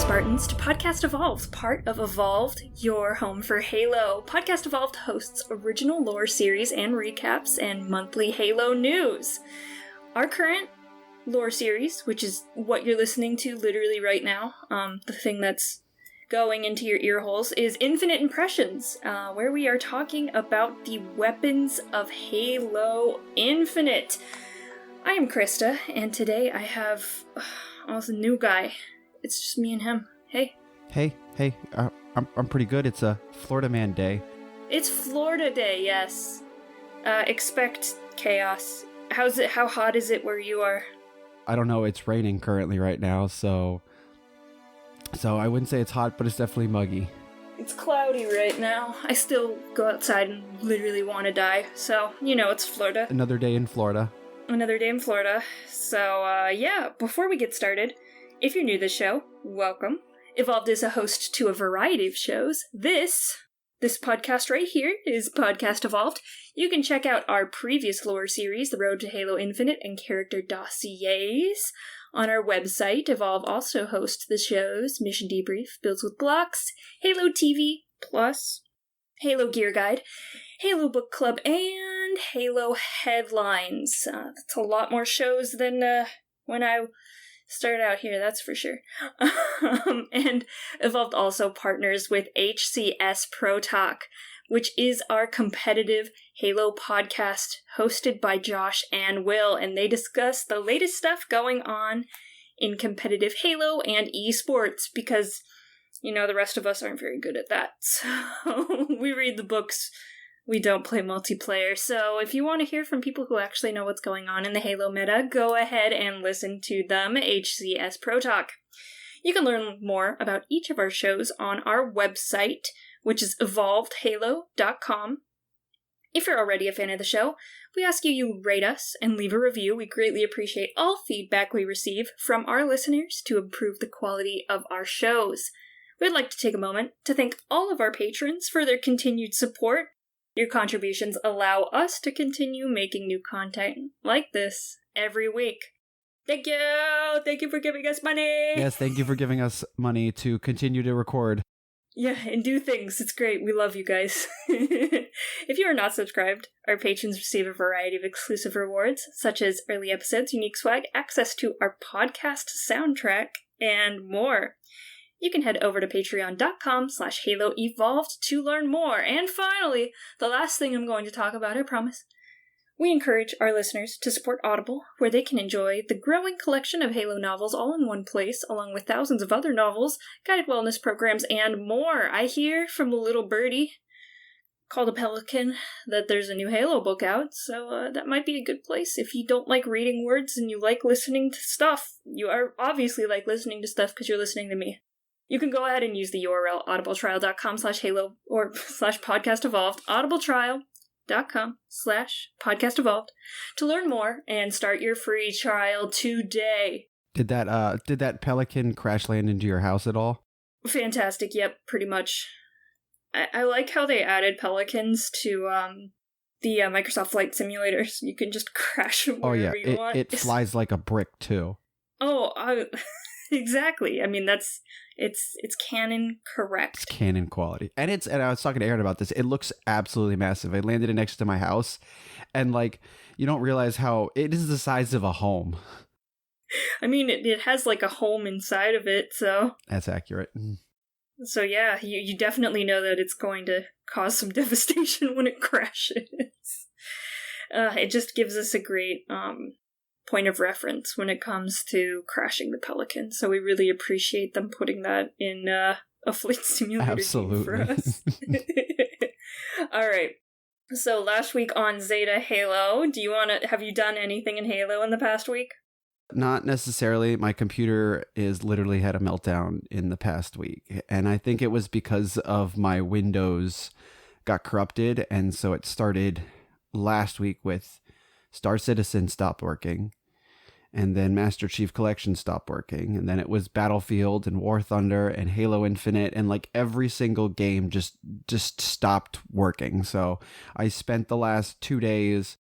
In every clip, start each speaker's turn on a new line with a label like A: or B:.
A: Spartans, to Podcast Evolved, part of Evolved, your home for Halo. Podcast Evolved hosts original lore series and recaps and monthly Halo news. Our current lore series, which is what you're listening to literally right now, the thing that's going into your ear holes, is Infinite Impressions, where we are talking about the weapons of Halo Infinite. I am Krysta, and today I have a new guy. It's just me and him. Hey. Hey.
B: I'm pretty good. It's a Florida Man Day.
A: It's Florida Day, yes. Expect chaos. How hot is it where you are?
B: I don't know. It's raining currently right now, so I wouldn't say it's hot, but it's definitely muggy.
A: It's cloudy right now. I still go outside and literally want to die. So, it's Florida.
B: Another day in Florida.
A: So, before we get started, if you're new to the show, welcome. Evolved is a host to a variety of shows. This podcast right here is Podcast Evolved. You can check out our previous lore series, The Road to Halo Infinite and Character Dossiers, on our website. Evolve also hosts the shows Mission Debrief, Builds with Blocks, Halo TV Plus, Halo Gear Guide, Halo Book Club, and Halo Headlines. That's a lot more shows than when I started out here, that's for sure. And Evolved also partners with HCS Pro Talk, which is our competitive Halo podcast hosted by Josh and Will, and they discuss the latest stuff going on in competitive Halo and esports, because, the rest of us aren't very good at that. So we read the books. We don't play multiplayer, so if you want to hear from people who actually know what's going on in the Halo meta, go ahead and listen to them, HCS Pro Talk. You can learn more about each of our shows on our website, which is evolvedhalo.com. If you're already a fan of the show, we ask you rate us and leave a review. We greatly appreciate all feedback we receive from our listeners to improve the quality of our shows. We'd like to take a moment to thank all of our patrons for their continued support. Your contributions allow us to continue making new content like this every week. Thank you! Thank you for giving us money!
B: Yes, thank you for giving us money to continue to record.
A: Yeah, and do things. It's great. We love you guys. If you are not subscribed, our patrons receive a variety of exclusive rewards, such as early episodes, unique swag, access to our podcast soundtrack, and more. You can head over to patreon.com/Halo Evolved to learn more. And finally, the last thing I'm going to talk about, I promise. We encourage our listeners to support Audible, where they can enjoy the growing collection of Halo novels all in one place, along with thousands of other novels, guided wellness programs, and more. I hear from a little birdie called a pelican that there's a new Halo book out, so that might be a good place. If you don't like reading words and you like listening to stuff, you are obviously like listening to stuff because you're listening to me. You can go ahead and use the URL audibletrial.com/Halo or /Podcast Evolved, audibletrial.com/Podcast Evolved to learn more and start your free trial today.
B: Did that pelican crash land into your house at all?
A: Fantastic. Yep, pretty much. I like how they added pelicans to the Microsoft Flight Simulators. You can just crash them wherever you want.
B: It flies like a brick too.
A: Oh, exactly. I mean, it's canon correct.
B: It's canon quality. And I was talking to Aaron about this. It looks absolutely massive. I landed it next to my house, and you don't realize how it is the size of a home.
A: I mean, it has like a home inside of it, so.
B: That's accurate.
A: So yeah, you definitely know that it's going to cause some devastation when it crashes. It just gives us a great point of reference when it comes to crashing the Pelican. So we really appreciate them putting that in a flight simulator game for us. All right. So last week on Zeta Halo, have you done anything in Halo in the past week?
B: Not necessarily. My computer is literally had a meltdown in the past week. And I think it was because of my Windows got corrupted. And so it started last week with Star Citizen stopped working. And then Master Chief Collection stopped working. And then it was Battlefield and War Thunder and Halo Infinite. And every single game just stopped working. So I spent the last 2 days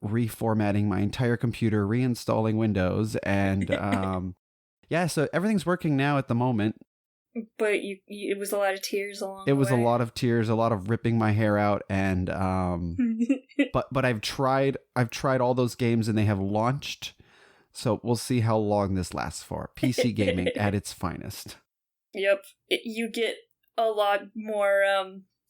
B: reformatting my entire computer, reinstalling Windows. And so everything's working now at the moment.
A: But it was a lot of tears along the way.
B: It was a lot of tears, a lot of ripping my hair out, and but I've tried all those games and they have launched, so we'll see how long this lasts for. PC gaming at its finest.
A: Yep, you get a lot more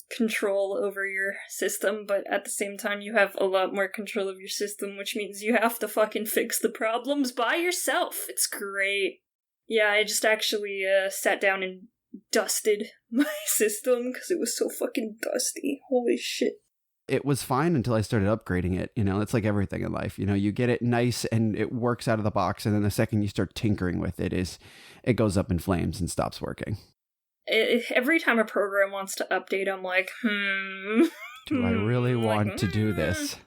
A: control over your system, but at the same time you have a lot more control of your system, which means you have to fucking fix the problems by yourself. It's great. Yeah, I just actually sat down and dusted my system because it was so fucking dusty. Holy shit.
B: It was fine until I started upgrading it. You know, it's like everything in life. You know, you get it nice and it works out of the box, and then the second you start tinkering with it, it goes up in flames and stops working.
A: Every time a program wants to update, I'm like,
B: do I really want to do this?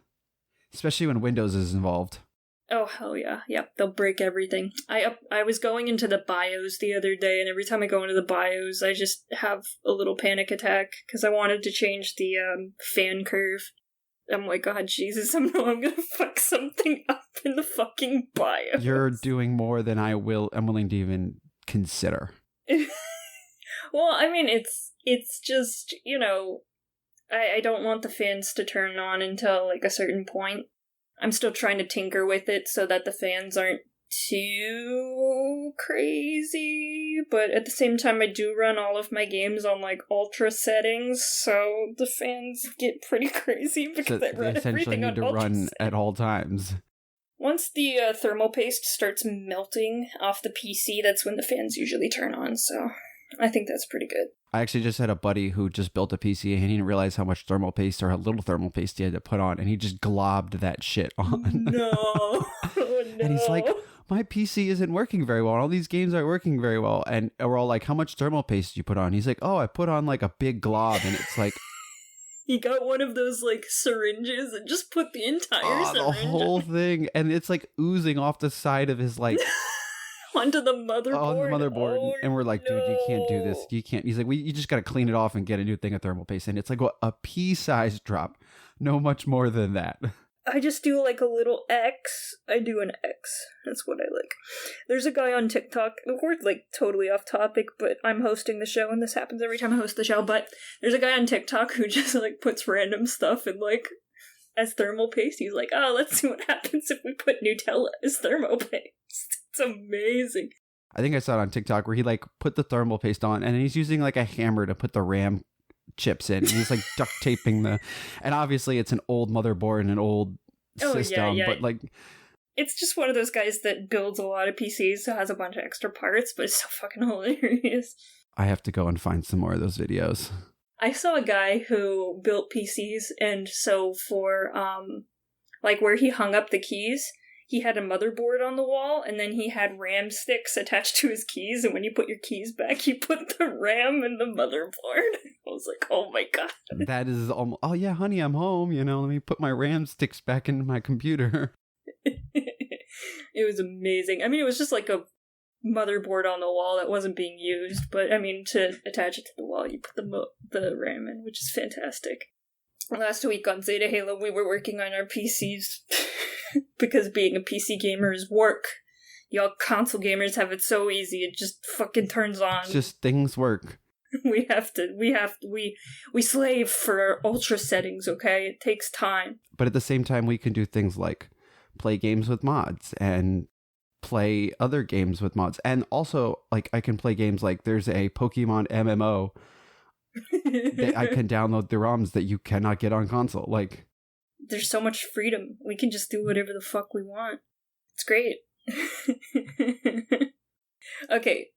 B: Especially when Windows is involved.
A: Oh, hell yeah. Yep, they'll break everything. I was going into the BIOS the other day, and every time I go into the BIOS, I just have a little panic attack, because I wanted to change the fan curve. I'm like, God, Jesus, I'm gonna fuck something up in the fucking BIOS.
B: You're doing more than I'm willing to even consider.
A: Well, I mean, it's just, you know, I don't want the fans to turn on until, like, a certain point. I'm still trying to tinker with it so that the fans aren't too crazy, but at the same time I do run all of my games on like ultra settings, so the fans get pretty crazy because I run everything on ultra settings. They essentially need to run
B: at all times.
A: Once the thermal paste starts melting off the PC, that's when the fans usually turn on, so I think that's pretty good.
B: I actually just had a buddy who just built a PC and he didn't realize how much thermal paste or how little thermal paste he had to put on, and he just globbed that shit on.
A: No. Oh, no.
B: And he's like, my PC isn't working very well. All these games aren't working very well. And we're all like, how much thermal paste did you put on? He's like, oh, I put on like a big glob. And it's like...
A: He got one of those like syringes and just put the entire syringe
B: the whole thing. And it's like oozing off the side of his like...
A: onto the motherboard.
B: On the motherboard.
A: Oh,
B: and we're like, dude, you can't do this. You can't. He's like, you just got to clean it off and get a new thing of thermal paste. And it's like, what, a pea-sized drop. No much more than that.
A: I just do like a little X. I do an X. That's what I like. There's a guy on TikTok. We're like totally off topic, but I'm hosting the show and this happens every time I host the show. But there's a guy on TikTok who just like puts random stuff in like as thermal paste. He's like, oh, let's see what happens if we put Nutella as thermal paste. It's amazing.
B: I think I saw it on TikTok where he like put the thermal paste on and he's using like a hammer to put the RAM chips in. And he's like duct taping and obviously it's an old motherboard and an old system, but like
A: it's just one of those guys that builds a lot of PCs, so has a bunch of extra parts, but it's so fucking hilarious.
B: I have to go and find some more of those videos.
A: I saw a guy who built PCs, and so for like where he hung up the keys, he had a motherboard on the wall, and then he had RAM sticks attached to his keys, and when you put your keys back, you put the RAM in the motherboard. I was like, oh my god.
B: That is almost, oh yeah, honey, I'm home, let me put my RAM sticks back into my computer.
A: It was amazing. I mean, it was just like a motherboard on the wall that wasn't being used, but I mean, to attach it to the wall, you put the RAM in, which is fantastic. Last week on Zeta Halo, we were working on our PCs because being a PC gamer is work. Y'all console gamers have it so easy, it just fucking turns on.
B: It's just things work.
A: We slave for ultra settings, okay? It takes time.
B: But at the same time, we can do things like play games with mods and play other games with mods. And also, like, I can play games like there's a Pokemon MMO that I can download the ROMs that you cannot get on console. Like,
A: there's so much freedom. We can just do whatever the fuck we want. It's great. Okay,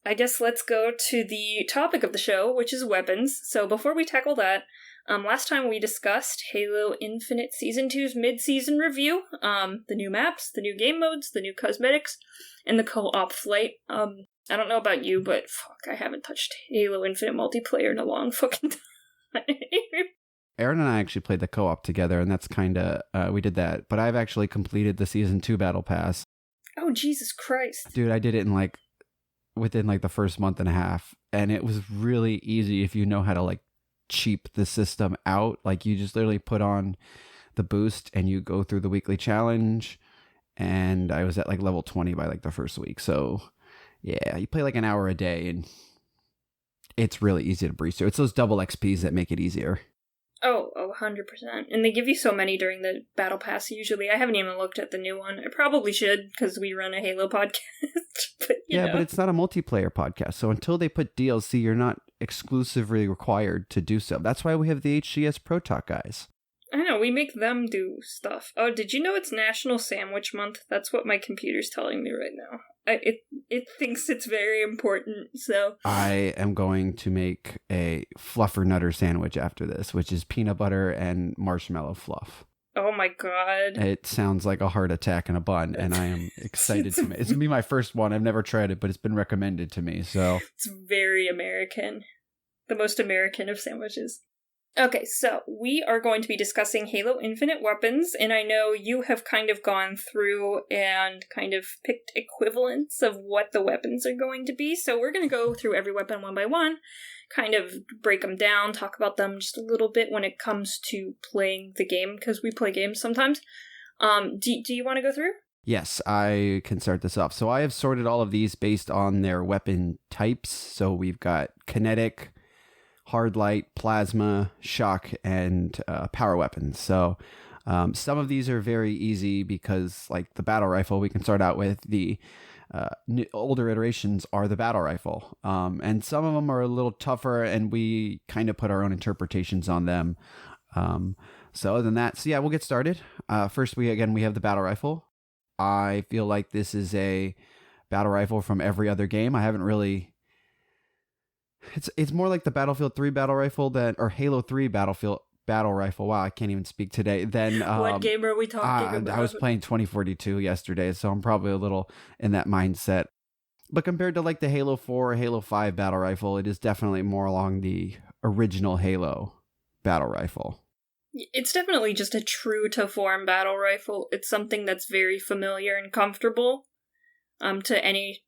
A: I guess let's go to the topic of the show, which is weapons. So before we tackle that, last time we discussed Halo Infinite Season 2's mid-season review, the new maps, the new game modes, the new cosmetics, and the co-op flight. I don't know about you, but fuck, I haven't touched Halo Infinite multiplayer in a long fucking time.
B: Aaron and I actually played the co-op together, and that's kind of, we did that. But I've actually completed the Season 2 Battle Pass.
A: Oh, Jesus Christ.
B: Dude, I did it in within the first month and a half. And it was really easy if you know how to cheap the system out. Like, you just literally put on the boost and you go through the weekly challenge. And I was at level 20 by the first week. So yeah, you play an hour a day and it's really easy to breeze through. It's those double XPs that make it easier.
A: Oh, 100%. And they give you so many during the Battle Pass usually. I haven't even looked at the new one. I probably should, because we run a Halo podcast. But,
B: but it's not a multiplayer podcast. So until they put DLC, you're not exclusively required to do so. That's why we have the HCS Pro Talk guys.
A: I know, we make them do stuff. Oh, did you know it's National Sandwich Month? That's what my computer's telling me right now. It thinks it's very important, so...
B: I am going to make a fluffernutter sandwich after this, which is peanut butter and marshmallow fluff.
A: Oh my god.
B: It sounds like a heart attack in a bun, and I am excited to make it. It's going to be my first one. I've never tried it, but it's been recommended to me, so...
A: It's very American. The most American of sandwiches. Okay, so we are going to be discussing Halo Infinite Weapons, and I know you have kind of gone through and kind of picked equivalents of what the weapons are going to be, so we're going to go through every weapon one by one, kind of break them down, talk about them just a little bit when it comes to playing the game, because we play games sometimes. Do you want to go through?
B: Yes, I can start this off. So I have sorted all of these based on their weapon types, so we've got kinetic, hard light, plasma, shock, and power weapons. So some of these are very easy because, like the battle rifle, we can start out with the older iterations are the battle rifle. And some of them are a little tougher, and we kind of put our own interpretations on them. So other than that, so yeah, we'll get started. First, we have the battle rifle. I feel like this is a battle rifle from every other game. I haven't really... It's more like the Battlefield 3 battle rifle or Halo 3 Battlefield battle rifle. Wow, I can't even speak today. Then
A: what game are we talking about?
B: I was playing 2042 yesterday, so I'm probably a little in that mindset. But compared to like the Halo 4 or Halo 5 battle rifle, it is definitely more along the original Halo battle rifle.
A: It's definitely just a true to form battle rifle. It's something that's very familiar and comfortable to any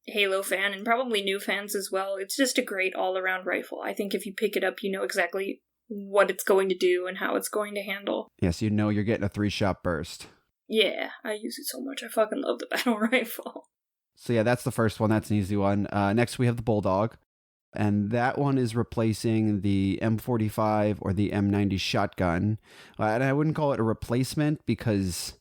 A: Halo fan, and probably new fans as well. It's just a great all-around rifle. I think if you pick it up, you know exactly what it's going to do and how it's going to handle.
B: Yes, you know you're getting a 3-shot burst.
A: Yeah, I use it so much. I fucking love the battle rifle.
B: So yeah, that's the first one. That's an easy one. Next, we have the Bulldog. And that one is replacing the M45 or the M90 shotgun. And I wouldn't call it a replacement because...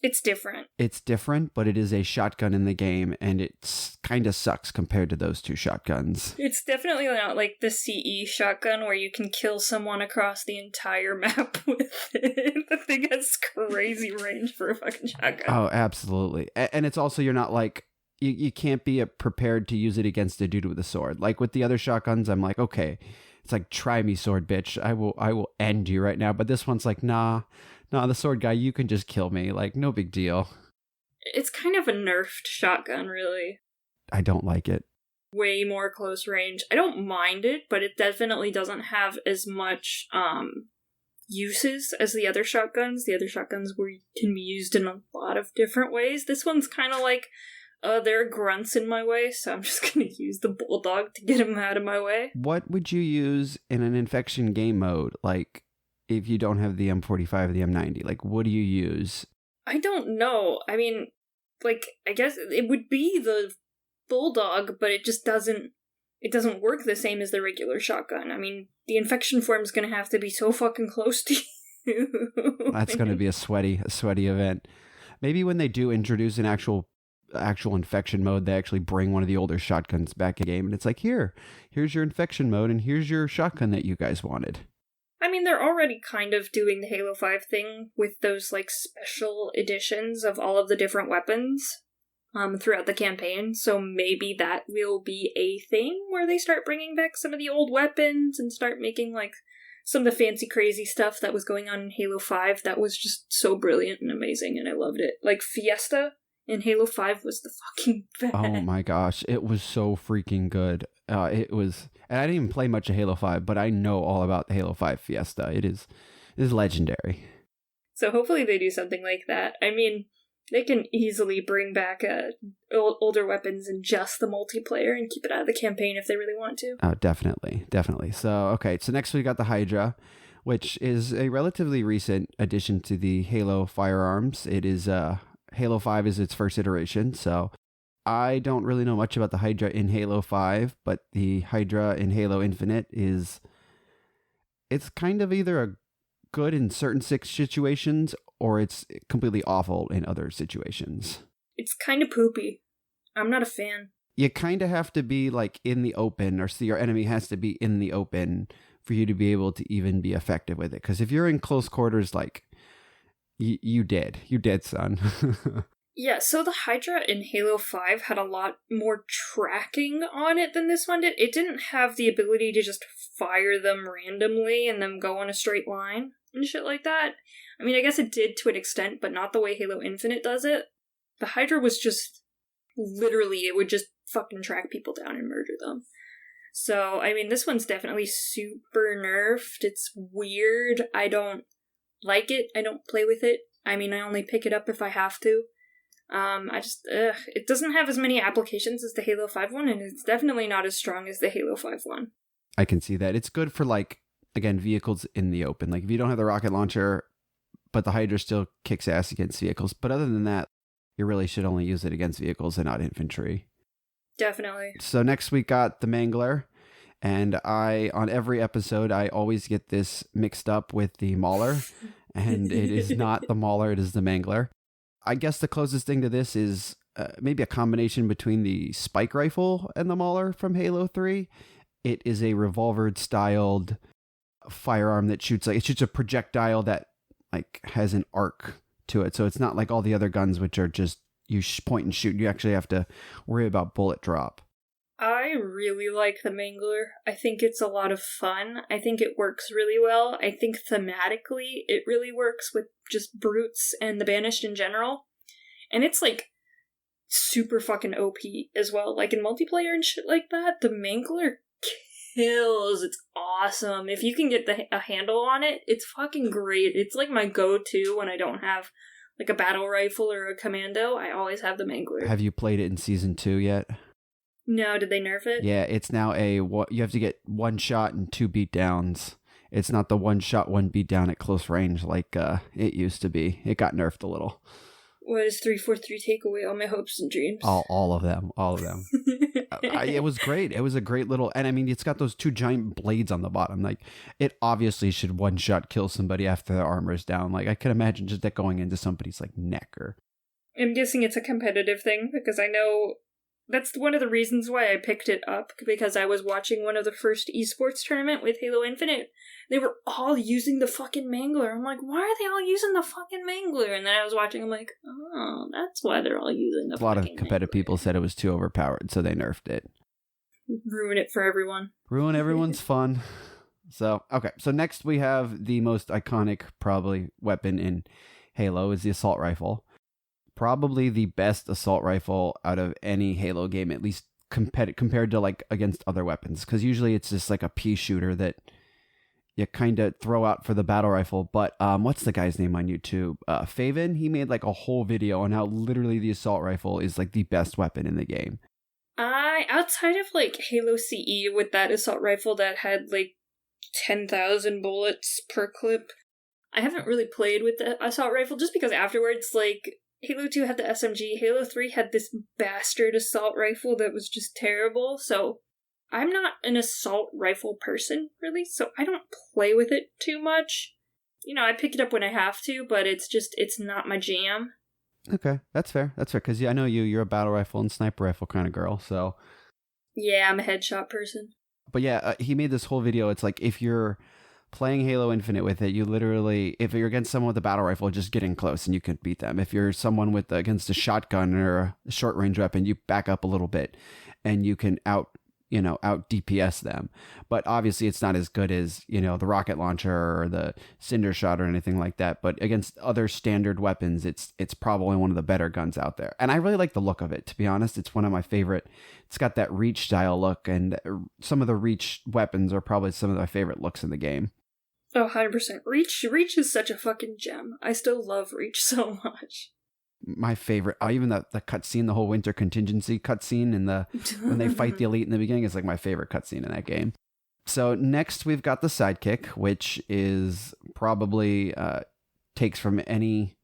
A: It's different.
B: It's different, but it is a shotgun in the game, and it kind of sucks compared to those two shotguns.
A: It's definitely not like the CE shotgun where you can kill someone across the entire map with it. The thing has crazy range for a fucking shotgun.
B: Oh, absolutely. And it's also, you're not like... You can't be prepared to use it against a dude with a sword. Like with the other shotguns, I'm like, okay, it's like, try me, sword bitch. I will end you right now. But this one's like, nah, the sword guy, you can just kill me. Like, no big deal.
A: It's kind of a nerfed shotgun, really.
B: I don't like it.
A: Way more close range. I don't mind it, but it definitely doesn't have as much uses as the other shotguns. The other shotguns can be used in a lot of different ways. This one's kind of like... there are grunts in my way, so I'm just going to use the Bulldog to get him out of my way. What
B: would you use in an infection game mode? Like, if you don't have the M45 or the M90, like, what do you use?
A: I don't know. I mean, like, I guess it would be the Bulldog, but it just doesn't work the same as the regular shotgun. I mean, the infection form's going to have to be so fucking close to you.
B: That's going to be a sweaty event. Maybe when they do introduce an actual infection mode, they actually bring one of the older shotguns back in the game, and it's like, here's your infection mode, and here's your shotgun that you guys wanted.
A: I mean, they're already kind of doing the Halo 5 thing with those, like, special editions of all of the different weapons throughout the campaign, so maybe that will be a thing where they start bringing back some of the old weapons and start making, like, some of the fancy crazy stuff that was going on in Halo 5 that was just so brilliant and amazing, and I loved it. Like, Fiesta in Halo 5 was the fucking best.
B: Oh my gosh, it was so freaking good. It was, and I didn't even play much of Halo 5, but I know all about the Halo 5 Fiesta. It is legendary.
A: So hopefully they do something like that. I mean, they can easily bring back older weapons in just the multiplayer and keep it out of the campaign if they really want to.
B: Oh, definitely. So, okay, so next we got the Hydra, which is a relatively recent addition to the Halo firearms. It is, Halo 5 is its first iteration, so I don't really know much about the Hydra in Halo 5, but the Hydra in Halo Infinite it's kind of either a good in certain situations or it's completely awful in other situations.
A: It's kind of poopy. I'm not a fan.
B: You kind of have to be like in the open, or your enemy has to be in the open for you to be able to even be effective with it. Because if you're in close quarters, like you did, son.
A: Yeah, so the Hydra in Halo 5 had a lot more tracking on it than this one did. It didn't have the ability to just fire them randomly and them go on a straight line and shit like that. I mean, I guess it did to an extent, but not the way Halo Infinite does it. The Hydra was just, literally, it would just fucking track people down and murder them. So, I mean, this one's definitely super nerfed. It's weird. I don't like it. I don't play with it. I mean, I only pick it up if I have to. It doesn't have as many applications as the Halo 5 one, and it's definitely not as strong as the Halo 5 one.
B: I can see that. It's good for, like, again, vehicles in the open. Like, if you don't have the rocket launcher, but the Hydra still kicks ass against vehicles. But other than that, you really should only use it against vehicles and not infantry.
A: Definitely.
B: So next we got the Mangler, and on every episode, I always get this mixed up with the Mauler, and it is not the Mauler, it is the Mangler. I guess the closest thing to this is maybe a combination between the spike rifle and the Mauler from Halo 3. It is a revolver-styled firearm that shoots a projectile that like has an arc to it. So it's not like all the other guns, which are just you point and shoot. You actually have to worry about bullet drop.
A: I really like the Mangler. I think it's a lot of fun. I think it works really well. I think thematically it really works with just brutes and the Banished in general. And it's like super fucking OP as well. Like in multiplayer and shit like that, the Mangler kills. It's awesome. If you can get a handle on it, it's fucking great. It's like my go-to when I don't have like a battle rifle or a commando. I always have the Mangler.
B: Have you played it in Season 2 yet?
A: No, did they nerf it?
B: Yeah, it's now you have to get 1 shot and 2 beatdowns. It's not the 1 shot, 1 beatdown at close range like it used to be. It got nerfed a little.
A: What does 343 take away all my hopes and dreams?
B: All of them. It was great. It was a great little, and I mean, it's got those 2 giant blades on the bottom. Like, it obviously should 1 shot kill somebody after their armor's down. Like, I could imagine just that going into somebody's like neck or.
A: I'm guessing it's a competitive thing because I know that's one of the reasons why I picked it up, because I was watching one of the first esports tournament with Halo Infinite. They were all using the fucking Mangler. I'm like, why are they all using the fucking Mangler? And then I was watching, I'm like, oh, that's why they're all using the fucking Mangler. A lot of
B: competitive people said it was too overpowered, so they nerfed it.
A: Ruin it for everyone.
B: Ruin everyone's fun. So, okay. So next we have the most iconic, probably, weapon in Halo is the assault rifle. Probably the best assault rifle out of any Halo game, at least compared to like against other weapons. Because usually it's just like a pea shooter that you kind of throw out for the battle rifle. But what's the guy's name on YouTube? Faven. He made like a whole video on how literally the assault rifle is like the best weapon in the game.
A: Outside of like Halo CE with that assault rifle that had like 10,000 bullets per clip, I haven't really played with the assault rifle just because afterwards, like, Halo 2 had the SMG, Halo 3 had this bastard assault rifle that was just terrible, so I'm not an assault rifle person, really, so I don't play with it too much. You know, I pick it up when I have to, but it's not my jam.
B: Okay, that's fair, because I know you're a battle rifle and sniper rifle kind of girl, so.
A: Yeah, I'm a headshot person.
B: But yeah, he made this whole video, it's like, if you're playing Halo Infinite with it, you literally, if you're against someone with a battle rifle, just get in close and you can beat them. If you're someone against a shotgun or a short range weapon, you back up a little bit and you can out DPS them. But obviously it's not as good as, the rocket launcher or the cinder shot or anything like that. But against other standard weapons, it's probably one of the better guns out there. And I really like the look of it, to be honest. It's one of my favorite. It's got that Reach style look, and some of the Reach weapons are probably some of my favorite looks in the game.
A: Oh, 100%. Reach is such a fucking gem. I still love Reach so much.
B: My favorite, even the cutscene, the whole winter contingency cutscene, and when they fight the elite in the beginning is like my favorite cutscene in that game. So next we've got the sidekick, which is probably takes from any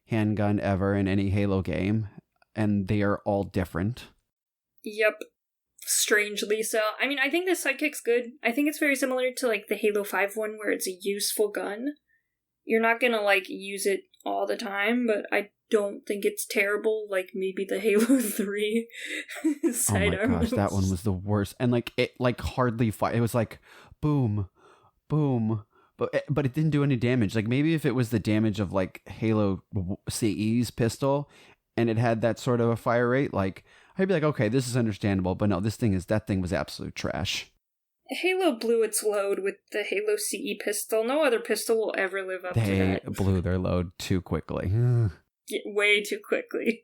B: handgun ever in any Halo game. and they are all different.
A: Yep. Strangely so. I mean, I think the sidekick's good. I think it's very similar to, like, the Halo 5 one, where it's a useful gun. You're not gonna, like, use it all the time, but I don't think it's terrible, like maybe the Halo 3 sidearm.
B: Oh my gosh, that one was the worst. And, like, it, like, hardly fired. It was like, boom, boom. But it didn't do any damage. Like, maybe if it was the damage of, like, Halo CE's pistol, and it had that sort of a fire rate, like, I'd be like, okay, this is understandable. But no, that thing was absolute trash.
A: Halo blew its load with the Halo CE pistol. No other pistol will ever live up to that.
B: They blew their load too quickly.
A: Way too quickly.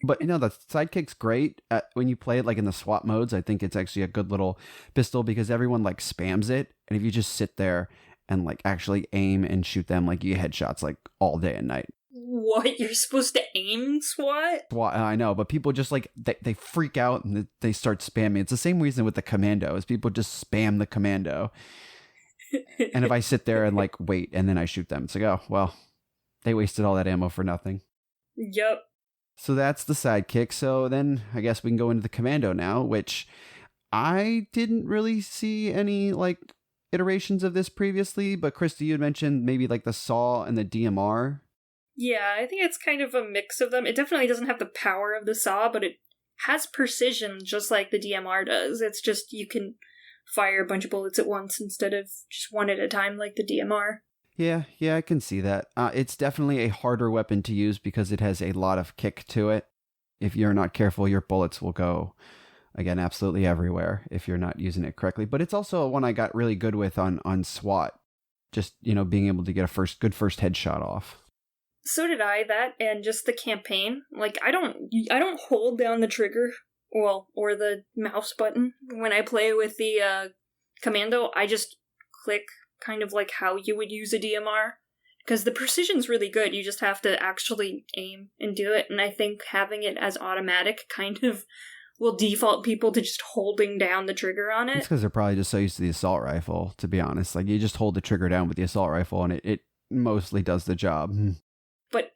B: But, you know, the sidekick's great when you play it, like, in the SWAT modes. I think it's actually a good little pistol because everyone, like, spams it. And if you just sit there and, like, actually aim and shoot them, like, you get headshots, like, all day and night.
A: What? You're supposed to aim SWAT?
B: I know, but people just, like, they freak out and they start spamming. It's the same reason with the commando, is people just spam the commando. And if I sit there and, like, wait and then I shoot them, it's like, oh, well, they wasted all that ammo for nothing.
A: Yep.
B: So that's the sidekick. So then I guess we can go into the commando now, which I didn't really see any, like, iterations of this previously, but Krysta, you had mentioned maybe, like, the SAW and the DMR.
A: Yeah, I think it's kind of a mix of them. It definitely doesn't have the power of the SAW, but it has precision just like the DMR does. It's just you can fire a bunch of bullets at once instead of just one at a time like the DMR.
B: Yeah, I can see that. It's definitely a harder weapon to use because it has a lot of kick to it. If you're not careful, your bullets will go, again, absolutely everywhere if you're not using it correctly. But it's also one I got really good with on SWAT. Just, you know, being able to get a good first headshot off.
A: So did I, that, and just the campaign. Like, I don't hold down the trigger, or the mouse button when I play with the commando. I just click kind of like how you would use a DMR. Because the precision's really good, you just have to actually aim and do it, and I think having it as automatic kind of will default people to just holding down the trigger on it.
B: It's because they're probably just so used to the assault rifle, to be honest. Like, you just hold the trigger down with the assault rifle, and it mostly does the job.
A: But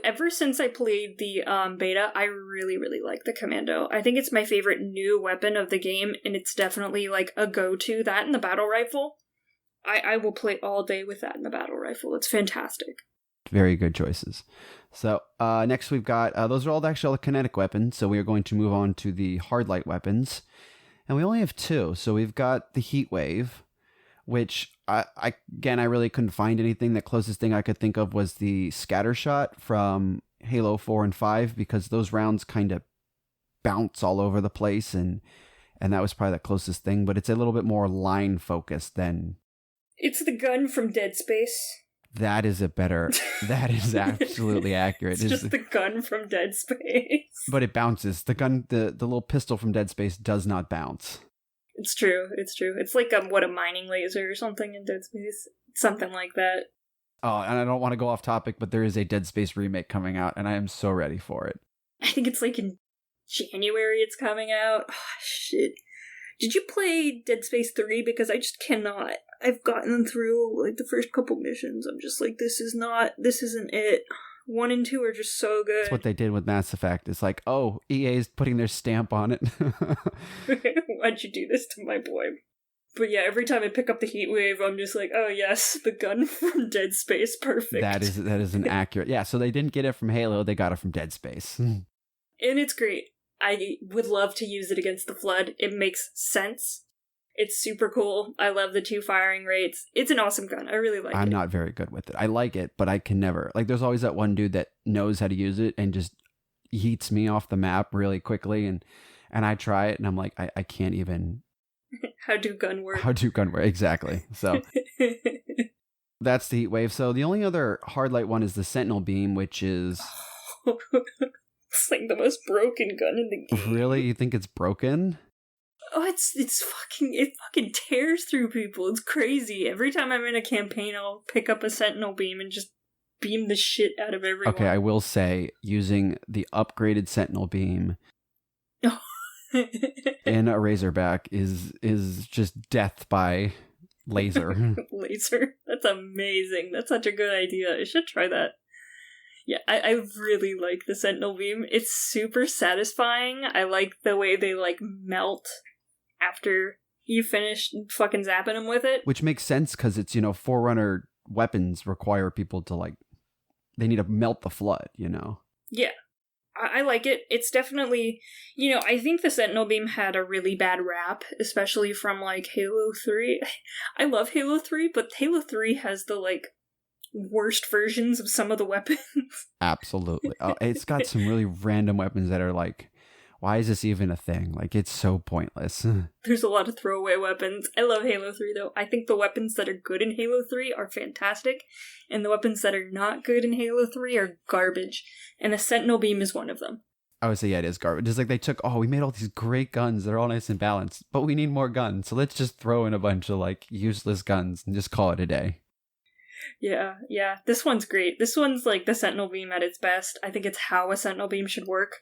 A: ever since I played the beta, I really, really like the commando. I think it's my favorite new weapon of the game, and it's definitely like a go-to. That and the battle rifle. I will play all day with that and the battle rifle. It's fantastic.
B: Very good choices. So next we've got, those are all actually all the kinetic weapons, so we are going to move on to the hard light weapons. And we only have two. So we've got the heat wave, which I really couldn't find anything. The closest thing I could think of was the scatter shot from Halo 4 and 5, because those rounds kind of bounce all over the place, and that was probably the closest thing, but it's a little bit more line focused than...
A: It's the gun from Dead Space.
B: That is absolutely accurate.
A: It's just the gun from Dead Space.
B: But it bounces. The gun, the little pistol from Dead Space does not bounce.
A: It's true. It's like a mining laser or something in Dead Space. Something like that.
B: Oh, and I don't want to go off topic, but there is a Dead Space remake coming out, and I am so ready for it.
A: I think it's like in January it's coming out. Oh, shit. Did you play Dead Space 3? Because I just cannot. I've gotten through like the first couple missions. I'm just like, this isn't it. 1 and 2 are just so good.
B: That's what they did with Mass Effect. It's like, oh, EA is putting their stamp on it.
A: Why'd you do this to my boy? But yeah, every time I pick up the heat wave, I'm just like, oh yes, the gun from Dead Space, perfect.
B: That is an accurate... Yeah, so they didn't get it from Halo, they got it from Dead Space.
A: And it's great. I would love to use it against the Flood. It makes sense. It's super cool. I love the 2 firing rates. It's an awesome gun. I really like it.
B: I'm not very good with it. I like it, but I can never... Like, there's always that one dude that knows how to use it and just yeets me off the map really quickly, and I try it, and I'm like, I can't even...
A: How do gun work?
B: Exactly. So that's the heat wave. So the only other hard light one is the Sentinel beam, which is...
A: It's like the most broken gun in the game.
B: Really? You think it's broken?
A: Oh, it fucking tears through people. It's crazy. Every time I'm in a campaign, I'll pick up a Sentinel beam and just beam the shit out of everyone.
B: Okay, I will say, using the upgraded Sentinel beam in a Razorback is just death by laser.
A: Laser? That's amazing. That's such a good idea. I should try that. Yeah, I really like the Sentinel Beam. It's super satisfying. I like the way they, like, melt after you finish fucking zapping them with it.
B: Which makes sense because it's, Forerunner weapons require people to, like, they need to melt the flood,
A: Yeah. I like it. It's definitely, I think the Sentinel Beam had a really bad rap, especially from, like, Halo 3. I love Halo 3, but Halo 3 has the, like, worst versions of some of the weapons.
B: Absolutely. It's got some really random weapons that are like, why is this even a thing? Like, it's so pointless.
A: There's a lot of throwaway weapons. I love Halo 3, though. I think the weapons that are good in Halo 3 are fantastic, and the weapons that are not good in Halo 3 are garbage, and the Sentinel Beam is one of them.
B: I would say, yeah, it is garbage. It's like they took, we made all these great guns. They're all nice and balanced, but we need more guns. So let's just throw in a bunch of, like, useless guns and just call it a day.
A: Yeah. This one's great. This one's, like, the Sentinel Beam at its best. I think it's how a Sentinel Beam should work.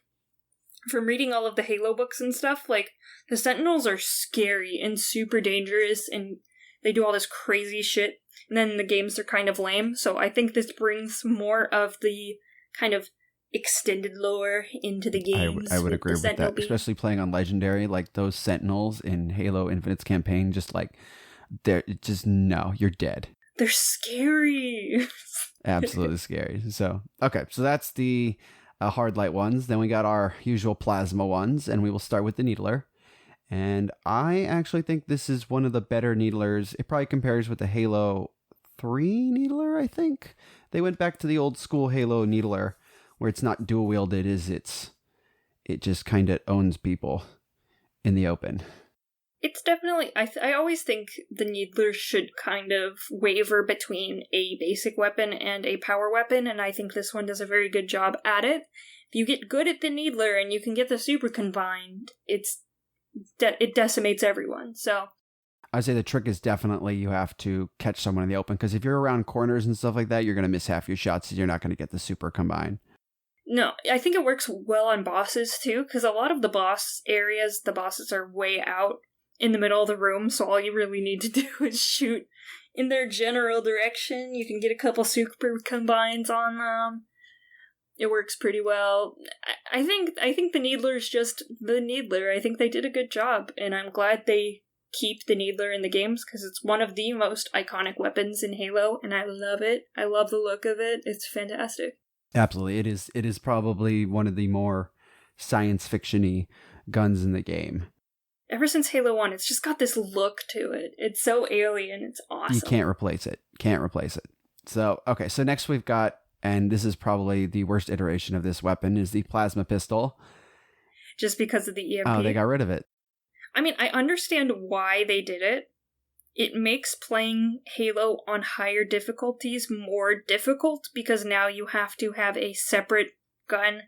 A: From reading all of the Halo books and stuff, like, the Sentinels are scary and super dangerous, and they do all this crazy shit, and then the games are kind of lame, so I think this brings more of the kind of extended lore into the games.
B: I would agree with that, especially playing on Legendary, like, those Sentinels in Halo Infinite's campaign, just, like, you're dead.
A: They're scary.
B: Absolutely scary. So, okay, so that's the hard light ones. Then we got our usual plasma ones, and we will start with the Needler. And I actually think this is one of the better Needlers. It probably compares with the Halo 3 Needler, I think. They went back to the old school Halo Needler, where it's not dual wielded, it just kind of owns people in the open.
A: It's definitely, I always think the Needler should kind of waver between a basic weapon and a power weapon, and I think this one does a very good job at it. If you get good at the Needler and you can get the super combined, it decimates everyone, so.
B: I'd say the trick is definitely you have to catch someone in the open, because if you're around corners and stuff like that, you're going to miss half your shots and you're not going to get the super combined.
A: No, I think it works well on bosses too, because a lot of the boss areas, the bosses are way out in the middle of the room, so all you really need to do is shoot in their general direction. You can get a couple super combines on them. It works pretty well. I think the Needler's just the Needler. I think they did a good job, and I'm glad they keep the Needler in the games, because it's one of the most iconic weapons in Halo, and I love it. I love the look of it. It's fantastic.
B: Absolutely. It is probably one of the more science fiction-y guns in the game.
A: Ever since Halo 1, it's just got this look to it. It's so alien. It's awesome.
B: You can't replace it. So, okay. So next we've got, and this is probably the worst iteration of this weapon, is the plasma pistol.
A: Just because of the EMP.
B: Oh, they got rid of it.
A: I mean, I understand why they did it. It makes playing Halo on higher difficulties more difficult, because now you have to have a separate gun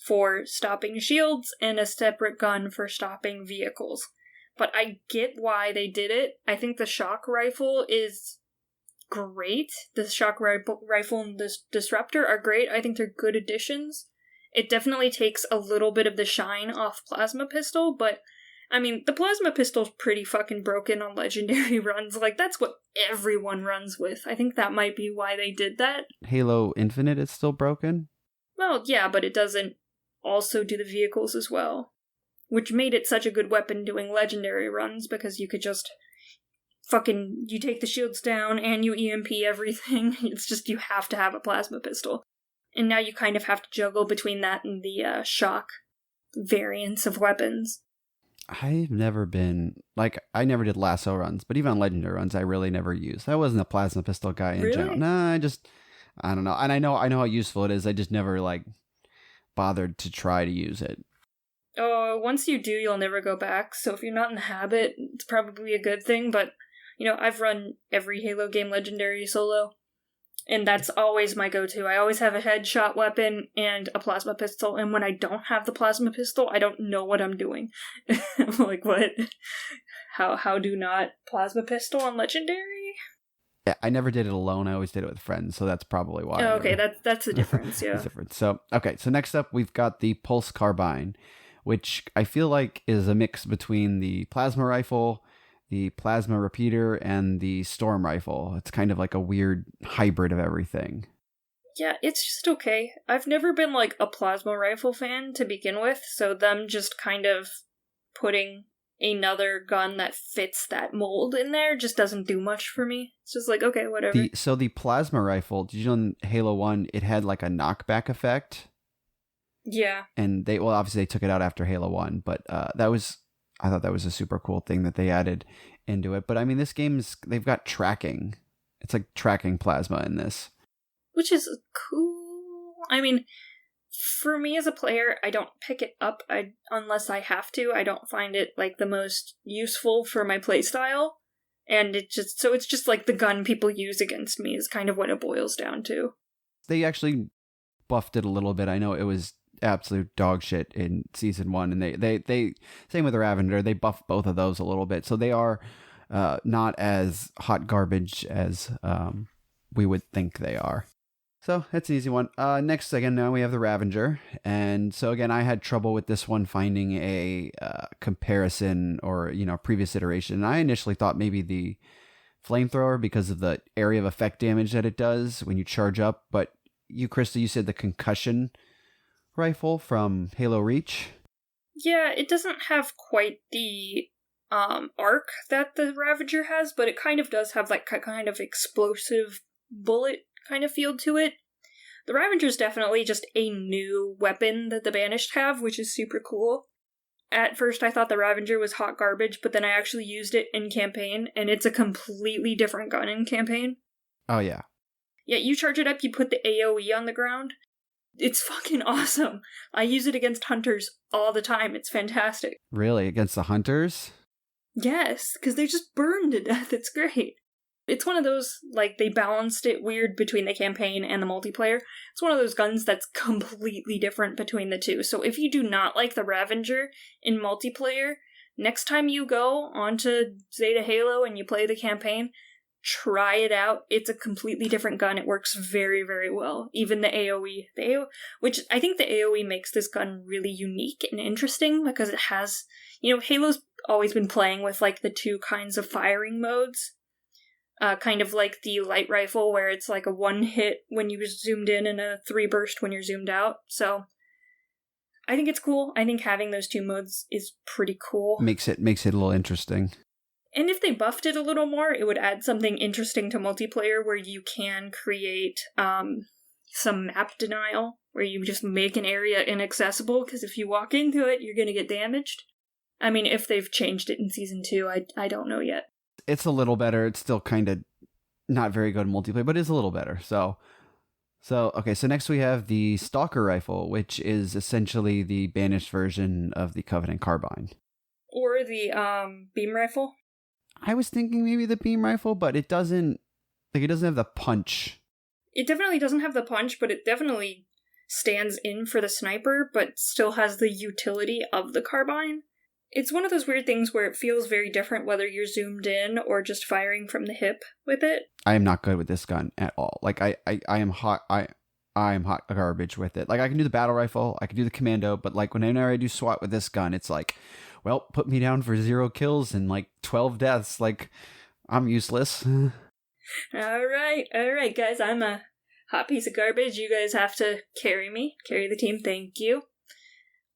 A: for stopping shields and a separate gun for stopping vehicles. But I get why they did it. I think the shock rifle is great. The shock rifle and the disruptor are great. I think they're good additions. It definitely takes a little bit of the shine off plasma pistol, but I mean, the plasma pistol's pretty fucking broken on Legendary runs. Like, that's what everyone runs with. I think that might be why they did that.
B: Halo Infinite is still broken?
A: Well, yeah, but it doesn't also do the vehicles as well, which made it such a good weapon doing Legendary runs, because you could just you take the shields down and you EMP everything. It's just, you have to have a plasma pistol. And now you kind of have to juggle between that and the shock variants of weapons.
B: I've never been, like, I never did lasso runs, but even on Legendary runs, I really never used. I wasn't a plasma pistol guy in general. Nah, I don't know. And I know how useful it is. I just never, like, bothered to try to use it.
A: Oh, once you do, you'll never go back. So if you're not in the habit, it's probably a good thing. But, I've run every Halo game Legendary solo, and that's always my go-to. I always have a headshot weapon and a plasma pistol, and when I don't have the plasma pistol, I don't know what I'm doing. I'm like, what? How do not plasma pistol on Legendary?
B: Yeah, I never did it alone. I always did it with friends, so that's probably why.
A: Oh, okay, that's the difference, yeah.
B: That's different. So, okay, so next up, we've got the Pulse Carbine, which I feel like is a mix between the plasma rifle, the plasma repeater, and the storm rifle. It's kind of like a weird hybrid of everything.
A: Yeah, it's just okay. I've never been, like, a plasma rifle fan to begin with, so them just kind of putting another gun that fits that mold in there just doesn't do much for me. It's just like, okay, whatever.
B: So the plasma rifle, did you know in Halo 1, it had like a knockback effect?
A: Yeah.
B: And obviously they took it out after Halo 1, but I thought that was a super cool thing that they added into it. But I mean, this game's, they've got tracking. It's like tracking plasma in this.
A: Which is cool. I mean, for me as a player, I don't pick it up unless I have to. I don't find it, like, the most useful for my playstyle. And it's just like the gun people use against me is kind of what it boils down to.
B: They actually buffed it a little bit. I know it was absolute dog shit in season 1, and they same with the Ravager, they buffed both of those a little bit. So they are not as hot garbage as we would think they are. So that's an easy one. Next, again, now we have the Ravager. And so again, I had trouble with this one finding a comparison or, previous iteration. And I initially thought maybe the flamethrower because of the area of effect damage that it does when you charge up. But you, Krysta, you said the concussion rifle from Halo Reach.
A: Yeah, it doesn't have quite the arc that the Ravager has, but it kind of does have like kind of explosive bullet kind of feel to it. The Ravager is definitely just a new weapon that the Banished have, which is super cool. At first I thought the Ravager was hot garbage, but then I actually used it in campaign, and it's a completely different gun in campaign.
B: Oh yeah.
A: Yeah, you charge it up, you put the AoE on the ground. It's fucking awesome. I use it against hunters all the time. It's fantastic.
B: Really? Against the hunters?
A: Yes, because they just burn to death. It's great. It's one of those, like, they balanced it weird between the campaign and the multiplayer. It's one of those guns that's completely different between the two. So if you do not like the Ravager in multiplayer, next time you go onto Zeta Halo and you play the campaign, try it out. It's a completely different gun. It works very, very well. Even the AoE. Which I think the AoE makes this gun really unique and interesting because it has, Halo's always been playing with, like, the two kinds of firing modes. Kind of like the light rifle where it's like a one hit when you zoomed in and a 3 burst when you're zoomed out. So I think it's cool. I think having those two modes is pretty cool.
B: Makes it a little interesting.
A: And if they buffed it a little more, it would add something interesting to multiplayer where you can create some map denial, where you just make an area inaccessible, because if you walk into it, you're going to get damaged. I mean, if they've changed it in Season 2, I don't know yet.
B: It's a little better. It's still kind of not very good multiplayer, but it's a little better. So okay, so next we have the Stalker Rifle, which is essentially the Banished version of the Covenant Carbine.
A: Or the Beam Rifle.
B: I was thinking maybe the Beam Rifle, but it doesn't have the punch.
A: It definitely doesn't have the punch, but it definitely stands in for the sniper, but still has the utility of the carbine. It's one of those weird things where it feels very different whether you're zoomed in or just firing from the hip with it.
B: I am not good with this gun at all. Like I am hot. I am hot garbage with it. Like I can do the battle rifle, I can do the commando, but like whenever I do SWAT with this gun, it's like, well, put me down for 0 kills and like 12 deaths. Like I'm useless.
A: All right, guys. I'm a hot piece of garbage. You guys have to carry the team. Thank you.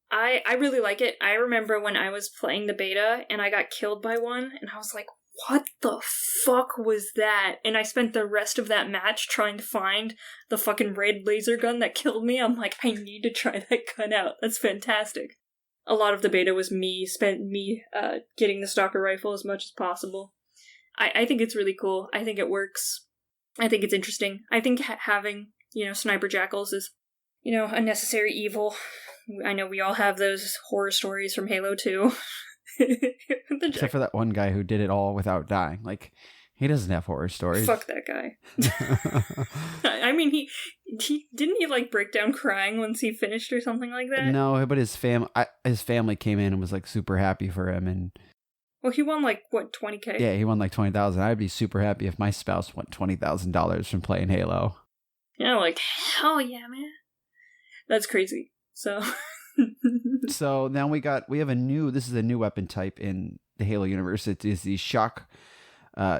A: I really like it. I remember when I was playing the beta and I got killed by one and I was like, what the fuck was that? And I spent the rest of that match trying to find the fucking red laser gun that killed me. I'm like, I need to try that gun out. That's fantastic. A lot of the beta was me getting the Stalker Rifle as much as possible. I think it's really cool. I think it works. I think it's interesting. I think having, sniper jackals is, a necessary evil. I know we all have those horror stories from Halo 2.
B: Except for that one guy who did it all without dying. Like, he doesn't have horror stories.
A: Fuck that guy. I mean, he didn't he like break down crying once he finished or something like that?
B: No, but his family came in and was like super happy for him, and
A: well, he won like what, $20,000?
B: Yeah, he won like $20,000. I'd be super happy if my spouse won $20,000 from playing Halo.
A: Yeah, like hell yeah, man. That's crazy. So
B: So now we have this is a new weapon type in the Halo universe. It is the shock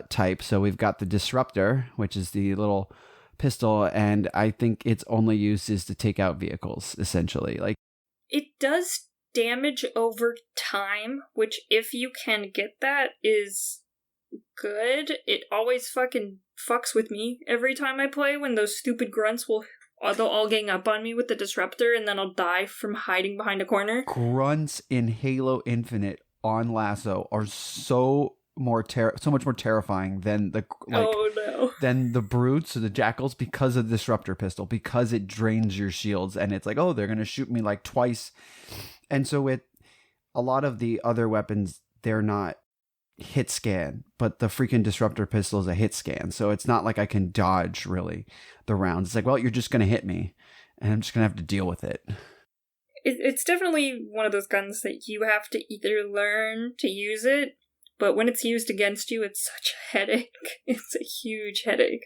B: type. So we've got the Disruptor, which is the little pistol, and I think its only use is to take out vehicles, essentially. Like,
A: it does damage over time, which if you can get that is good. It always fucking fucks with me every time I play when those stupid grunts they'll all gang up on me with the disruptor and then I'll die from hiding behind a corner.
B: Grunts in Halo Infinite on Lasso are so much more terrifying than than the brutes or the jackals, because of the disruptor pistol, because it drains your shields and it's like, oh, they're gonna shoot me like twice. And so with a lot of the other weapons, they're not hit scan, but the freaking disruptor pistol is a hit scan, so it's not like I can dodge really the rounds. It's like, well, you're just gonna hit me and I'm just gonna have to deal with it.
A: It's definitely one of those guns that you have to either learn to use it, but when it's used against you, it's such a headache. It's a huge headache.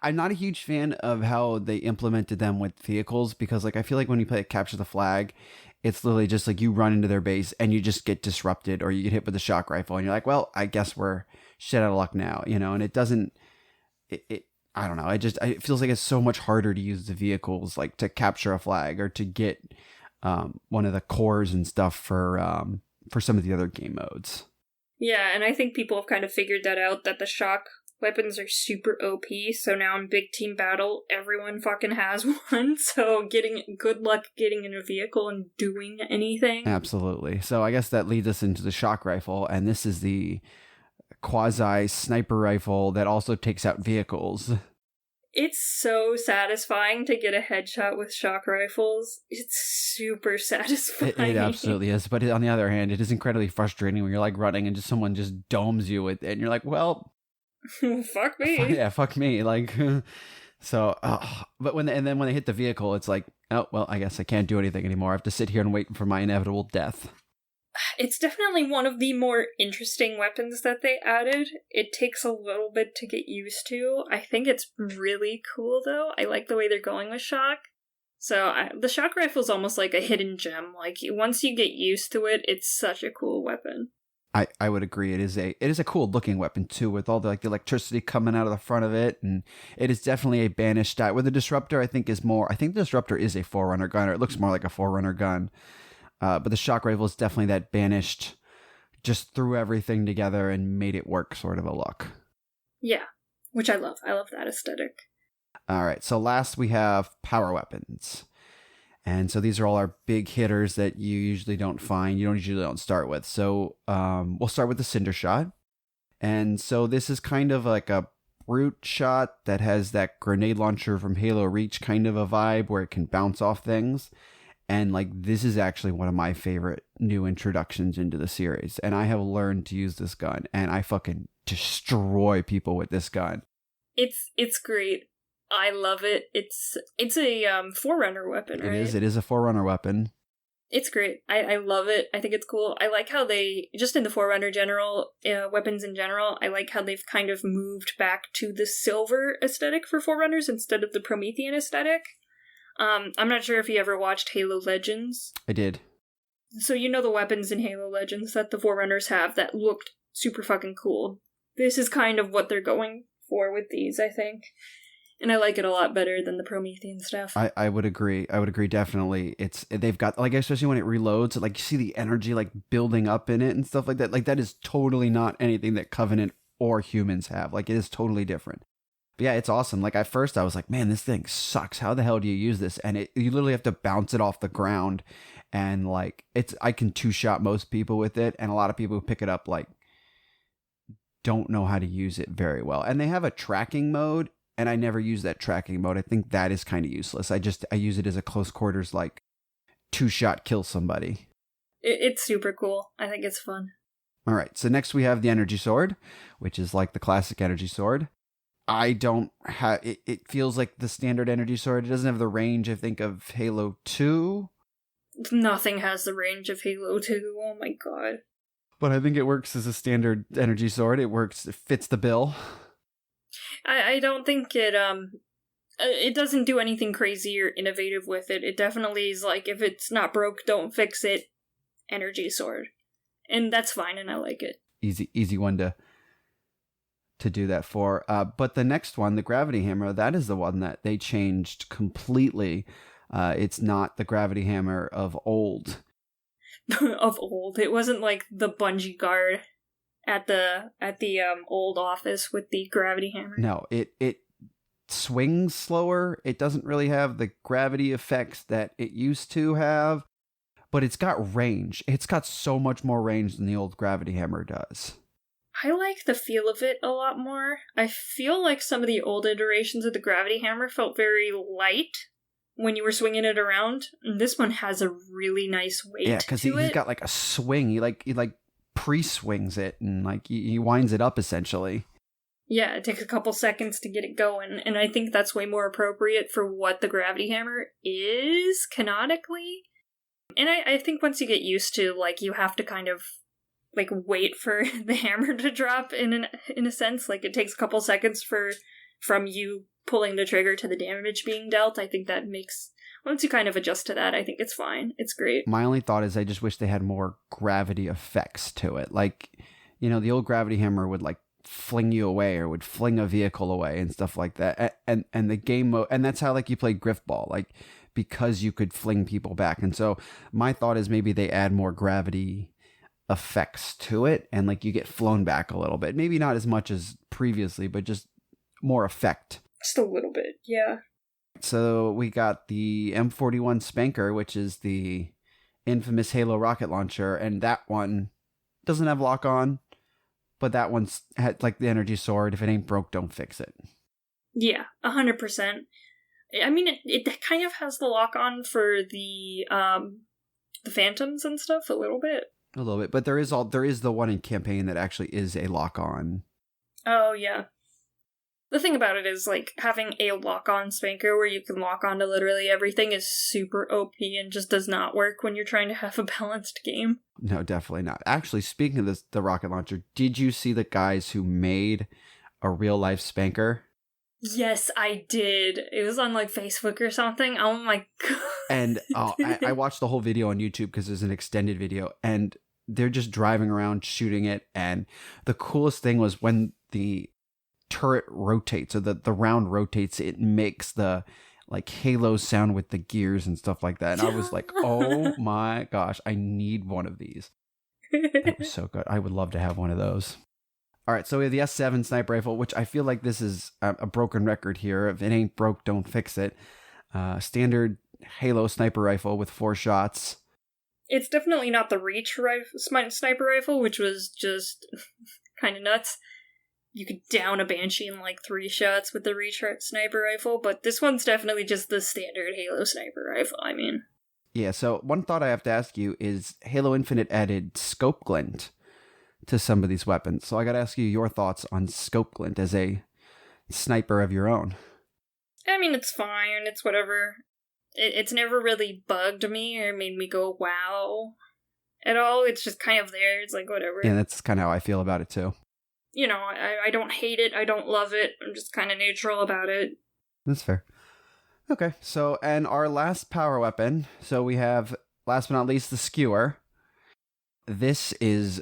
B: I'm not a huge fan of how they implemented them with vehicles, because like I feel like when you play Capture the Flag, it's literally just like you run into their base and you just get disrupted, or you get hit with a shock rifle and you're like, well, I guess we're shit out of luck now, and it doesn't, I don't know. It feels like it's so much harder to use the vehicles, like to capture a flag or to get one of the cores and stuff for some of the other game modes.
A: Yeah, and I think people have kind of figured that out, that the shock weapons are super OP, so now in big team battle, everyone fucking has one, so good luck getting in a vehicle and doing anything.
B: Absolutely. So I guess that leads us into the shock rifle, and this is the quasi sniper rifle that also takes out vehicles.
A: It's so satisfying to get a headshot with shock rifles. It's super satisfying.
B: It absolutely is. But on the other hand, it is incredibly frustrating when you're like running and just someone just domes you with it. And you're like, well,
A: fuck me.
B: Yeah, fuck me. Like, so, but when they hit the vehicle, it's like, oh, well, I guess I can't do anything anymore. I have to sit here and wait for my inevitable death.
A: It's definitely one of the more interesting weapons that they added. It takes a little bit to get used to. I think it's really cool, though. I like the way they're going with shock. So the shock rifle is almost like a hidden gem. Like, once you get used to it, it's such a cool weapon.
B: I would agree. It is a cool looking weapon too, with all the like the electricity coming out of the front of it, and it is definitely a banished style. Where the disruptor, I think the disruptor is a forerunner gun, or it looks more like a forerunner gun. But the shock rifle is definitely that banished, just threw everything together and made it work sort of a look.
A: Yeah, which I love. I love that aesthetic.
B: All right, so last we have power weapons. And so these are all our big hitters that you usually don't find. You usually don't start with. So we'll start with the Cinder Shot. And so this is kind of like a brute shot that has that grenade launcher from Halo Reach kind of a vibe where it can bounce off things. And like, this is actually one of my favorite new introductions into the series. And I have learned to use this gun, and I fucking destroy people with this gun.
A: It's great. I love it. It's a forerunner weapon, right?
B: It is a forerunner weapon.
A: It's great. I love it. I think it's cool. I like how they, just in the forerunner weapons in general, I like how they've kind of moved back to the silver aesthetic for forerunners instead of the Promethean aesthetic. I'm not sure if you ever watched Halo Legends.
B: I did.
A: So you know the weapons in Halo Legends that the Forerunners have that looked super fucking cool. This is kind of what they're going for with these, I think. And I like it a lot better than the Promethean stuff.
B: I would agree. I would agree, definitely. They've got, like, especially when it reloads, like, you see the energy, like, building up in it and stuff like that. Like, that is totally not anything that Covenant or humans have. Like, it is totally different. But yeah, it's awesome. Like, at first I was like, man, this thing sucks. How the hell do you use this? And you literally have to bounce it off the ground. And like, I can two-shot most people with it. And a lot of people who pick it up, like, don't know how to use it very well. And they have a tracking mode, and I never use that tracking mode. I think that is kind of useless. I use it as a close quarters, like, two-shot kill somebody.
A: It's super cool. I think it's fun.
B: All right. So next we have the energy sword, which is like the classic energy sword. I don't have it. It feels like the standard energy sword. It doesn't have the range, I think, of Halo 2.
A: Nothing has the range of Halo 2. Oh my god.
B: But I think it works as a standard energy sword. It works. It fits the bill.
A: I don't think it doesn't do anything crazy or innovative with it. It definitely is like, if it's not broke, don't fix it. Energy sword. And that's fine, and I like it.
B: Easy one to to do that for. But the next one, the gravity hammer, that is the one that they changed completely. It's not the gravity hammer of old.
A: Of old. It wasn't like the bungee guard at the old office with the gravity hammer.
B: No, it swings slower. It doesn't really have the gravity effects that it used to have, but it's got range. It's got so much more range than the old gravity hammer does.
A: I like the feel of it a lot more. I feel like some of the old iterations of the gravity hammer felt very light when you were swinging it around. And this one has a really nice weight to it.
B: Yeah, because he's got like a swing. He pre-swings it and like he winds it up essentially.
A: Yeah, it takes a couple seconds to get it going, and I think that's way more appropriate for what the gravity hammer is canonically. And I think once you get used to, like, you have to kind of like wait for the hammer to drop in a sense. Like, it takes a couple seconds from you pulling the trigger to the damage being dealt. I think that makes, once you kind of adjust to that, I think it's fine. It's great.
B: My only thought is I just wish they had more gravity effects to it. Like, you know, the old gravity hammer would like fling you away or would fling a vehicle away and stuff like that. And the game mode, and that's how like you play Griffball, like because you could fling people back. And so my thought is maybe they add more gravity effects to it and like you get flown back a little bit. Maybe not as much as previously, but just more effect.
A: Just a little bit, yeah.
B: So we got the M41 Spanker, which is the infamous Halo rocket launcher, and that one doesn't have lock on, but that one's had like the energy sword. If it ain't broke, don't fix it.
A: Yeah, 100%. I mean, it kind of has the lock on for the Phantoms and stuff a little bit.
B: A little bit, but there is the one in campaign that actually is a lock on.
A: Oh yeah. The thing about it is, like, having a lock-on spanker where you can lock onto literally everything is super OP and just does not work when you're trying to have a balanced game.
B: No, definitely not. Actually, speaking of this, the rocket launcher, did you see the guys who made a real-life spanker?
A: Yes, I did. It was on, like, Facebook or something. Oh my god.
B: And I watched the whole video on YouTube because there's an extended video, and they're just driving around shooting it, and the coolest thing was when the turret rotates, or the round rotates, it makes the like Halo sound with the gears and stuff like that. And I was like, oh my gosh, I need one of these. That was so good. I would love to have one of those. All right, so we have the S7 sniper rifle, which I feel like this is a broken record here. If it ain't broke, don't fix it. Standard Halo sniper rifle with 4 shots.
A: It's definitely not the Reach sniper rifle, which was just kind of nuts. You could down a Banshee in like 3 shots with the Reach sniper rifle, but this one's definitely just the standard Halo sniper rifle, I mean.
B: Yeah, so one thought I have to ask you is Halo Infinite added scope glint to some of these weapons. So I gotta ask you your thoughts on scope glint as a sniper of your own.
A: I mean, it's fine, it's whatever. It's never really bugged me or made me go, wow, at all. It's just kind of there, it's like, whatever.
B: Yeah, that's kind of how I feel about it too.
A: You know, I don't hate it, I don't love it, I'm just kind of neutral about it.
B: That's fair. Okay, so, and our last power weapon, so we have, last but not least, the skewer. This is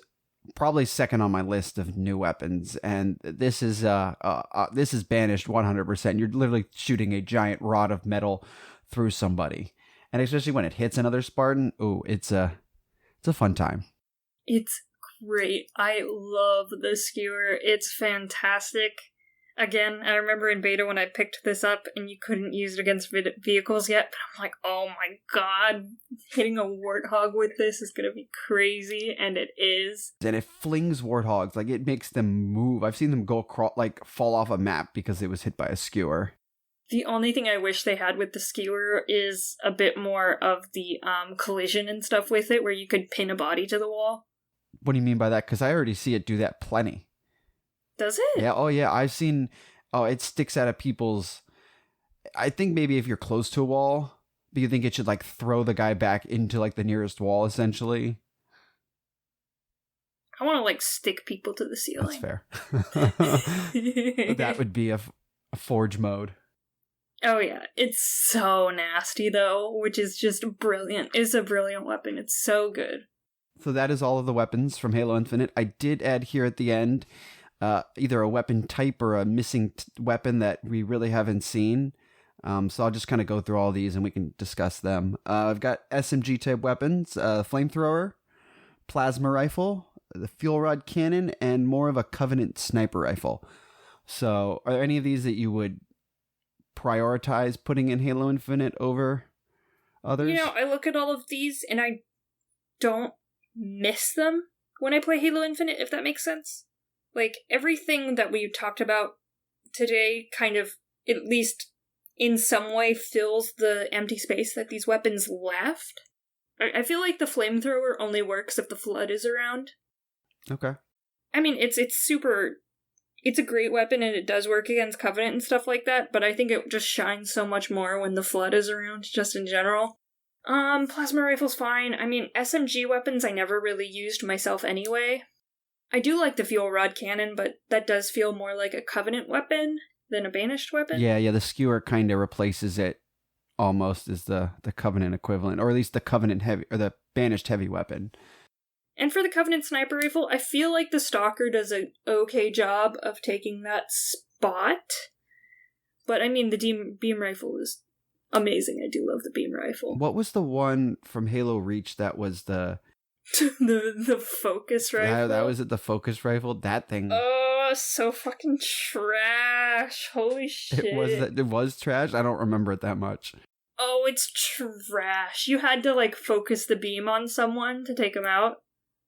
B: probably second on my list of new weapons, and this is banished 100%. You're literally shooting a giant rod of metal through somebody. And especially when it hits another Spartan, ooh, it's a fun time.
A: It's great. I love the skewer. It's fantastic. Again, I remember in beta when I picked this up and you couldn't use it against vehicles yet, but I'm like, oh my god, hitting a warthog with this is gonna be crazy, and it is.
B: And it flings warthogs, like it makes them move. I've seen them go fall off a map because it was hit by a skewer.
A: The only thing I wish they had with the skewer is a bit more of the collision and stuff with it, where you could pin a body to the wall.
B: What do you mean by that? Because I already see it do that plenty.
A: Does it?
B: Yeah, oh yeah, I've seen, it sticks out of people's, I think maybe if you're close to a wall, do you think it should like throw the guy back into like the nearest wall, essentially?
A: I want to like stick people to the ceiling.
B: That's fair. That would be a forge mode.
A: Oh yeah, it's so nasty though, which is just brilliant. It's a brilliant weapon. It's so good.
B: So that is all of the weapons from Halo Infinite. I did add here at the end either a weapon type or a missing weapon that we really haven't seen. So I'll just kind of go through all these and we can discuss them. I've got SMG type weapons, flamethrower, plasma rifle, the fuel rod cannon, and more of a Covenant sniper rifle. So are there any of these that you would prioritize putting in Halo Infinite over others?
A: You know, I look at all of these and I don't miss them when I play Halo Infinite, if that makes sense. Like, everything that we talked about today kind of, at least in some way, fills the empty space that these weapons left. I feel like the flamethrower only works if the Flood is around.
B: Okay.
A: I mean, it's a great weapon and it does work against Covenant and stuff like that, but I think it just shines so much more when the Flood is around, just in general. Plasma rifle's fine. I mean, SMG weapons I never really used myself anyway. I do like the fuel rod cannon, but that does feel more like a Covenant weapon than a Banished weapon.
B: Yeah, the skewer kind of replaces it almost as the Covenant equivalent, or at least the Covenant heavy, or the Banished heavy weapon.
A: And for the Covenant sniper rifle, I feel like the Stalker does an okay job of taking that spot. But I mean, the beam rifle is amazing. I do love the beam rifle.
B: What was the one from Halo Reach that was the...
A: the focus rifle?
B: Yeah, that was it, the focus rifle? That thing...
A: Oh, so fucking trash. Holy shit.
B: It was trash? I don't remember it that much.
A: Oh, it's trash. You had to, like, focus the beam on someone to take them out.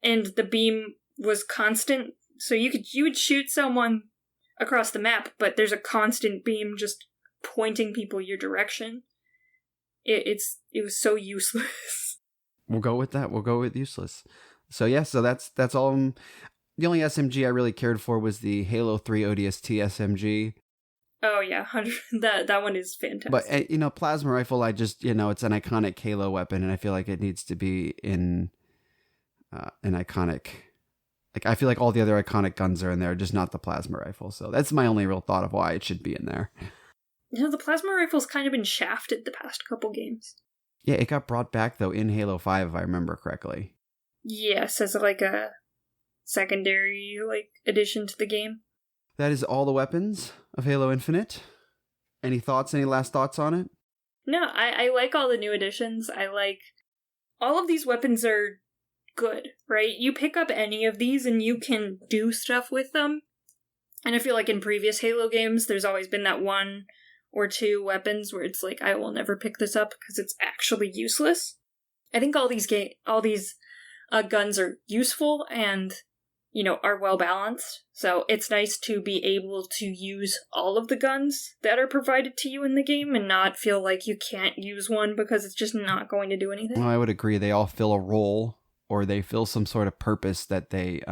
A: And the beam was constant, so you would shoot someone across the map, but there's a constant beam just pointing people your direction. It was so useless.
B: We'll go with that. We'll go with useless. So yeah, so that's all. The only SMG I really cared for was the Halo 3 ODST SMG.
A: Oh yeah, that one is fantastic.
B: But plasma rifle, I just it's an iconic Halo weapon, and I feel like it needs to be in an iconic. Like, I feel like all the other iconic guns are in there, just not the plasma rifle. So that's my only real thought of why it should be in there.
A: The plasma rifle's kind of been shafted the past couple games.
B: Yeah, it got brought back, though, in Halo 5, if I remember correctly.
A: Yes, as like a secondary, addition to the game.
B: That is all the weapons of Halo Infinite. Any last thoughts on it?
A: No, I like all the new additions. I like... All of these weapons are good, right? You pick up any of these and you can do stuff with them. And I feel like in previous Halo games, there's always been that one or two weapons where it's like, I will never pick this up because it's actually useless. I think all these guns are useful and, are well balanced. So it's nice to be able to use all of the guns that are provided to you in the game and not feel like you can't use one because it's just not going to do anything.
B: Well, I would agree. They all fill a role, or they fill some sort of purpose that they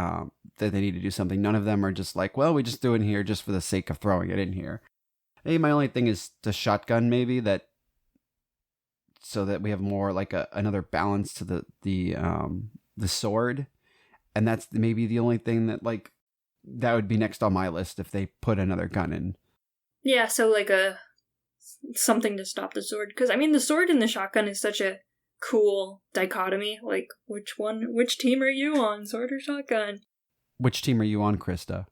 B: need to do something. None of them are just like, well, we just threw it in here just for the sake of throwing it in here. Hey, my only thing is the shotgun, maybe, so that we have more like another balance to the sword, and that's maybe the only thing that would be next on my list if they put another gun in.
A: Yeah, so something to stop the sword, because I mean the sword and the shotgun is such a cool dichotomy. Like, which team are you on, sword or shotgun?
B: Which team are you on, Krysta?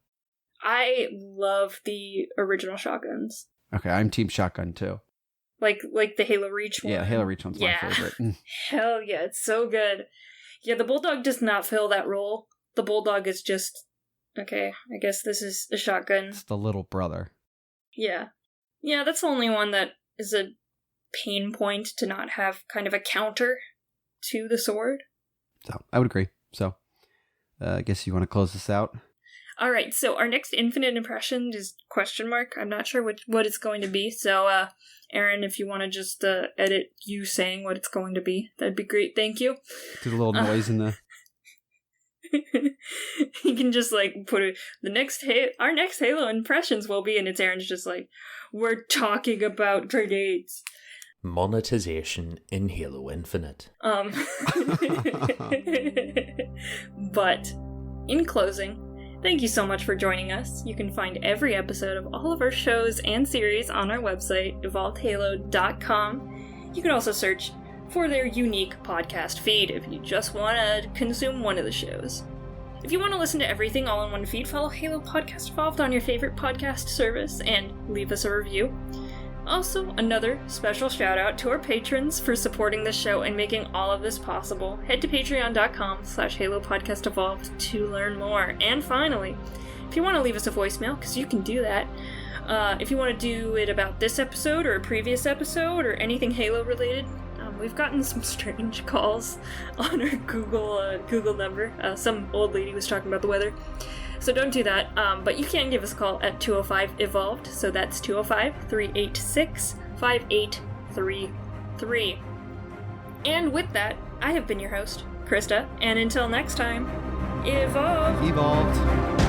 A: I love the original shotguns.
B: Okay, I'm team shotgun too.
A: Like the Halo Reach one.
B: Yeah, Halo Reach one's my favorite.
A: Hell yeah, it's so good. Yeah, the Bulldog does not fill that role. The Bulldog is just, okay, I guess this is a shotgun.
B: It's the little brother.
A: Yeah. Yeah, that's the only one that is a pain point to not have kind of a counter to the sword.
B: So, I would agree. So, I guess you want to close this out?
A: All right, so our next Infinite Impression is question mark. I'm not sure what it's going to be. So, Aaron, if you want to just edit you saying what it's going to be, that'd be great. Thank you.
B: Do the little noise in the...
A: You can just put it. Our next Halo Impressions will be, and it's Aaron's just we're talking about grenades.
C: Monetization in Halo Infinite.
A: But in closing, thank you so much for joining us. You can find every episode of all of our shows and series on our website, evolvedhalo.com. You can also search for their unique podcast feed if you just want to consume one of the shows. If you want to listen to everything all in one feed, follow Halo Podcast Evolved on your favorite podcast service and leave us a review. Also, another special shout out to our patrons for supporting this show and making all of this possible. Head to patreon.com/Halo Podcast Evolved to learn more. And finally, if you want to leave us a voicemail, because you can do that, if you want to do it about this episode or a previous episode or anything Halo related, we've gotten some strange calls on our Google number. Some old lady was talking about the weather. So don't do that, but you can give us a call at 205-EVOLVED, so that's 205-386-5833. And with that, I have been your host, Krysta, and until next time, evolve!
B: Evolved.